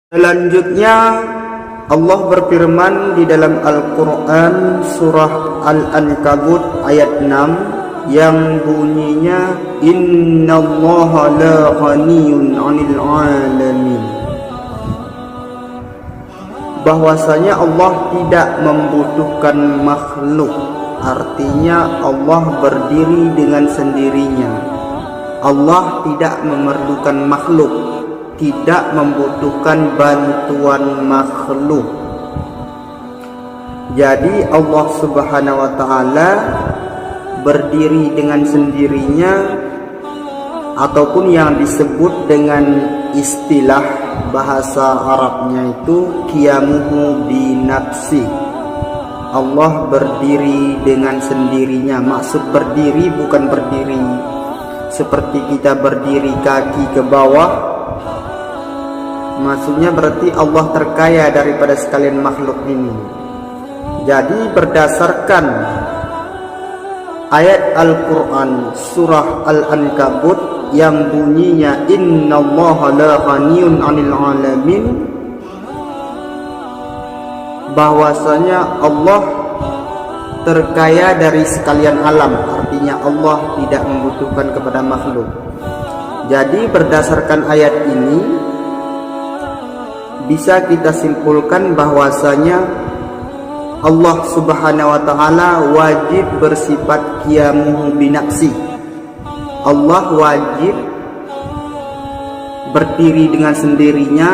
Selanjutnya Allah berfirman di dalam Al-Quran surah Al-Ankabut ayat 6 yang bunyinya Innallaha la ghaniyun 'anil 'alamin, bahwasanya Allah tidak membutuhkan makhluk. Artinya Allah berdiri dengan sendirinya. Allah tidak memerlukan makhluk, tidak membutuhkan bantuan makhluk. Jadi Allah Subhanahu wa taala berdiri dengan sendirinya, ataupun yang disebut dengan istilah bahasa Arabnya itu qiyamuhu binafsi. Allah berdiri dengan sendirinya. Maksud berdiri bukan berdiri seperti kita berdiri kaki ke bawah. Maksudnya berarti Allah terkaya daripada sekalian makhluk ini. Jadi berdasarkan ayat Al-Quran surah Al-Ankabut yang bunyinya Innallaha la ghaniyun 'anil 'alamin, bahwasanya Allah terkaya dari sekalian alam. Artinya Allah tidak membutuhkan kepada makhluk. Jadi berdasarkan ayat ini bisa kita simpulkan bahwasanya Allah Subhanahu wa taala wajib bersifat qiyamuhu binafsi. Allah wajib berdiri dengan sendirinya,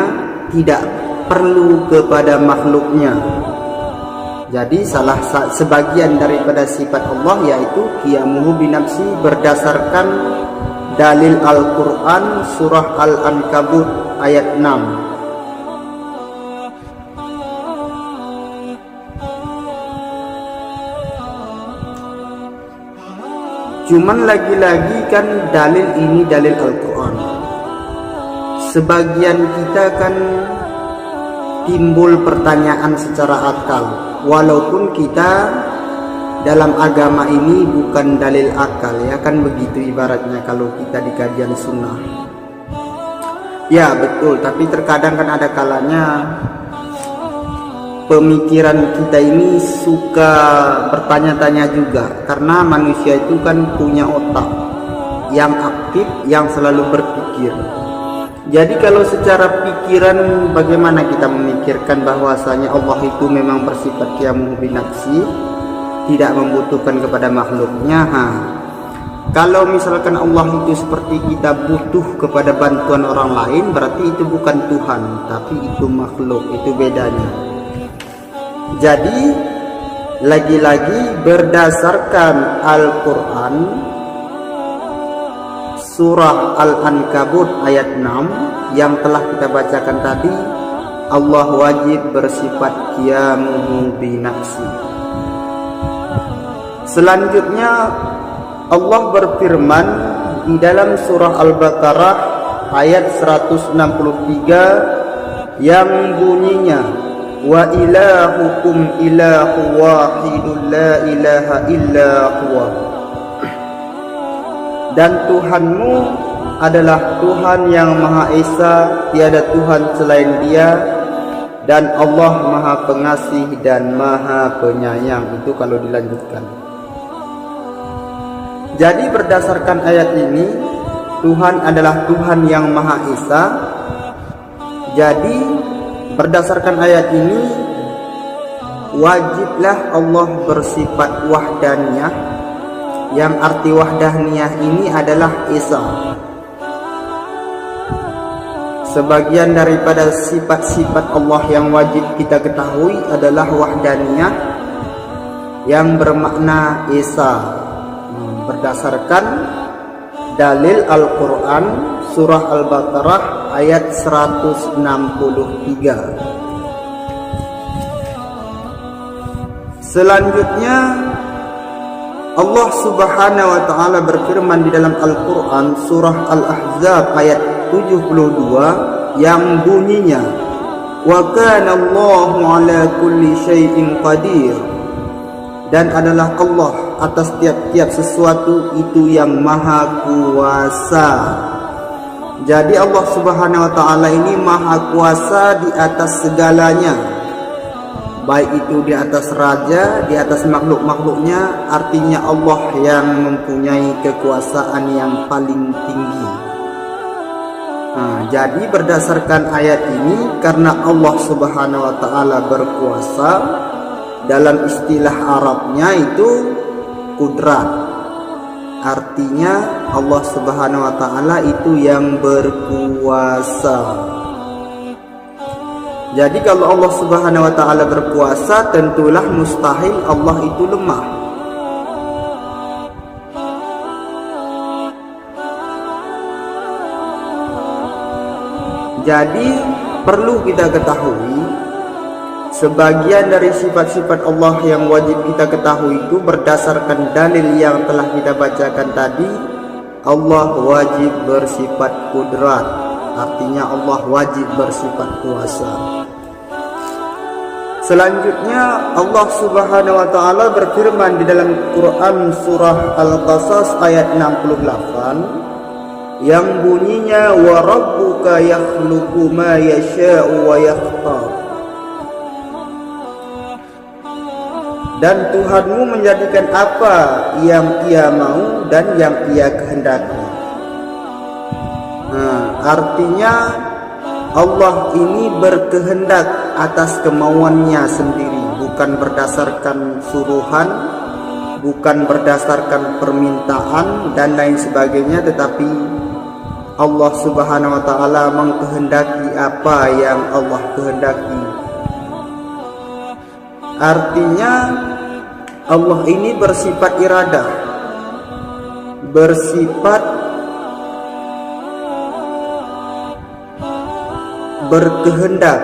tidak perlu kepada makhluknya. Jadi salah sebagian daripada sifat Allah yaitu qiyamuhu binafsi berdasarkan dalil Al-Quran surah Al-Ankabut ayat 6. Cuman lagi-lagi kan dalil ini dalil Al-Quran. Sebagian kita kan timbul pertanyaan secara akal, walaupun kita dalam agama ini bukan dalil akal, ya kan begitu ibaratnya kalau kita di kajian sunnah. Ya betul, tapi terkadang kan ada kalanya pemikiran kita ini suka bertanya-tanya juga, karena manusia itu kan punya otak yang aktif, yang selalu berpikir. Jadi kalau secara pikiran bagaimana kita memikirkan bahwasanya Allah itu memang bersifat qiyamuhu binafsi, tidak membutuhkan kepada makhluknya. Kalau misalkan Allah itu seperti kita butuh kepada bantuan orang lain, berarti itu bukan Tuhan, tapi itu makhluk, itu bedanya. Jadi lagi-lagi berdasarkan Al-Quran surah Al-Ankabut ayat 6 yang telah kita bacakan tadi, Allah wajib bersifat qiyamuhu binafsi. Selanjutnya Allah berfirman di dalam surah Al-Baqarah ayat 163 yang bunyinya wa ilahukum ilahu wahidun la ilaha illa huwa, dan Tuhanmu adalah Tuhan yang Maha Esa, tiada Tuhan selain Dia, dan Allah Maha Pengasih dan Maha Penyayang. Itu kalau dilanjutkan. Jadi berdasarkan ayat ini, Tuhan adalah Tuhan yang Maha Esa. Jadi berdasarkan ayat ini wajiblah Allah bersifat wahdaniyah, yang arti wahdaniyah ini adalah esa. Sebagian daripada sifat-sifat Allah yang wajib kita ketahui adalah wahdaniyah yang bermakna esa, berdasarkan dalil Al-Quran surah Al-Baqarah ayat 163. Selanjutnya Allah Subhanahu wa taala berfirman di dalam Al-Quran surah Al-Ahzab ayat 72 yang bunyinya wa kana Allahu ala kulli syai'in qadir, dan adalah Allah atas tiap-tiap sesuatu itu yang maha kuasa. Jadi Allah Subhanahu wa taala ini maha kuasa di atas segalanya, baik itu di atas raja, di atas makhluk-makhluknya. Artinya Allah yang mempunyai kekuasaan yang paling tinggi. Jadi berdasarkan ayat ini, karena Allah Subhanahu wa taala berkuasa, dalam istilah Arabnya itu kudrat. Artinya Allah Subhanahu wa taala itu yang berkuasa. Jadi kalau Allah Subhanahu wa taala berkuasa, tentulah mustahil Allah itu lemah. Jadi perlu kita ketahui, sebagian dari sifat-sifat Allah yang wajib kita ketahui itu berdasarkan dalil yang telah kita bacakan tadi. Allah wajib bersifat kudrat, artinya Allah wajib bersifat kuasa. Selanjutnya Allah Subhanahu wa taala berfirman di dalam Quran surah Al-Qasas ayat 68 yang bunyinya wa rabbuka yakhluqu ma yasha'u wa yakhtar. Dan Tuhanmu menjadikan apa yang Ia mau dan yang Ia kehendaki. Artinya Allah ini berkehendak atas kemauannya sendiri, bukan berdasarkan suruhan, bukan berdasarkan permintaan dan lain sebagainya, tetapi Allah Subhanahu wa taala mengkehendaki apa yang Allah kehendaki. Artinya Allah ini bersifat iradah, bersifat berkehendak.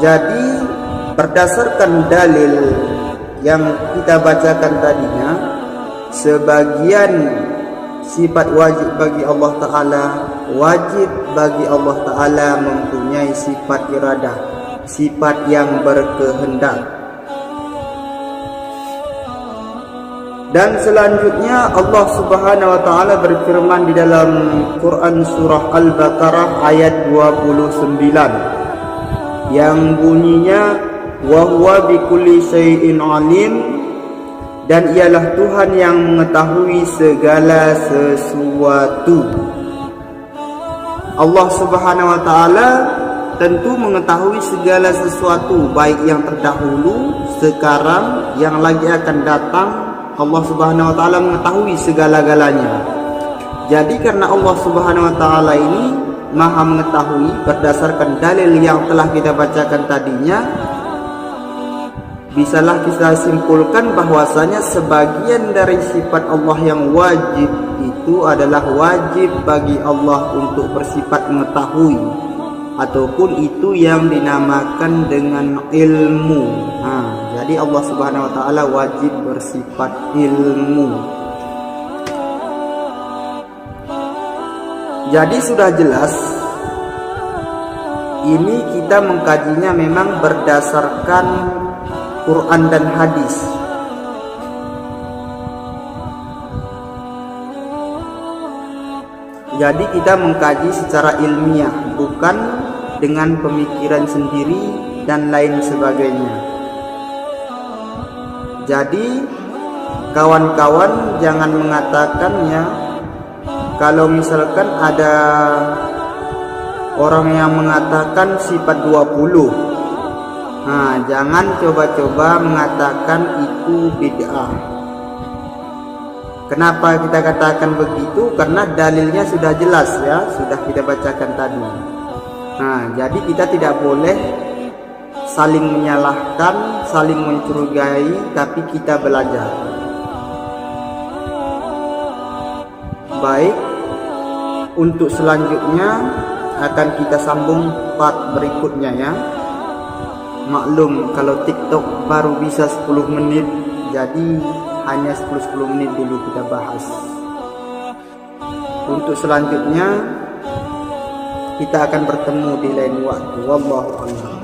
Jadi berdasarkan dalil yang kita bacakan tadinya, sebagian sifat wajib bagi Allah Ta'ala, wajib bagi Allah Ta'ala mempunyai sifat iradah, sifat yang berkehendak. Dan selanjutnya Allah Subhanahu wa taala berfirman di dalam Quran surah Al-Baqarah ayat 29 yang bunyinya wa huwa bikulli syai'in alim, dan ialah Tuhan yang mengetahui segala sesuatu. Allah Subhanahu wa taala tentu mengetahui segala sesuatu, baik yang terdahulu, sekarang, yang lagi akan datang. Allah Subhanahu wa taala mengetahui segala-galanya. Jadi karena Allah Subhanahu wa taala ini maha mengetahui, berdasarkan dalil yang telah kita bacakan tadinya, bisalah kita simpulkan bahwasanya sebagian dari sifat Allah yang wajib itu adalah wajib bagi Allah untuk bersifat mengetahui, ataupun itu yang dinamakan dengan ilmu. Jadi Allah Subhanahu wa taala wajib bersifat ilmu. Jadi sudah jelas, ini kita mengkajinya memang berdasarkan Quran dan hadis. Jadi kita mengkaji secara ilmiah, bukan dengan pemikiran sendiri dan lain sebagainya. Jadi kawan-kawan jangan mengatakannya, kalau misalkan ada orang yang mengatakan sifat 20, jangan coba-coba mengatakan itu bid'ah. Kenapa kita katakan begitu? Karena dalilnya sudah jelas ya, sudah kita bacakan tadi. Jadi kita tidak boleh saling menyalahkan, saling mencurigai, tapi kita belajar. Baik, untuk selanjutnya akan kita sambung part berikutnya ya. Maklum kalau TikTok baru bisa 10 menit, jadi hanya 10 menit dulu kita bahas. Untuk selanjutnya kita akan bertemu di lain waktu. Wallahu a'lam.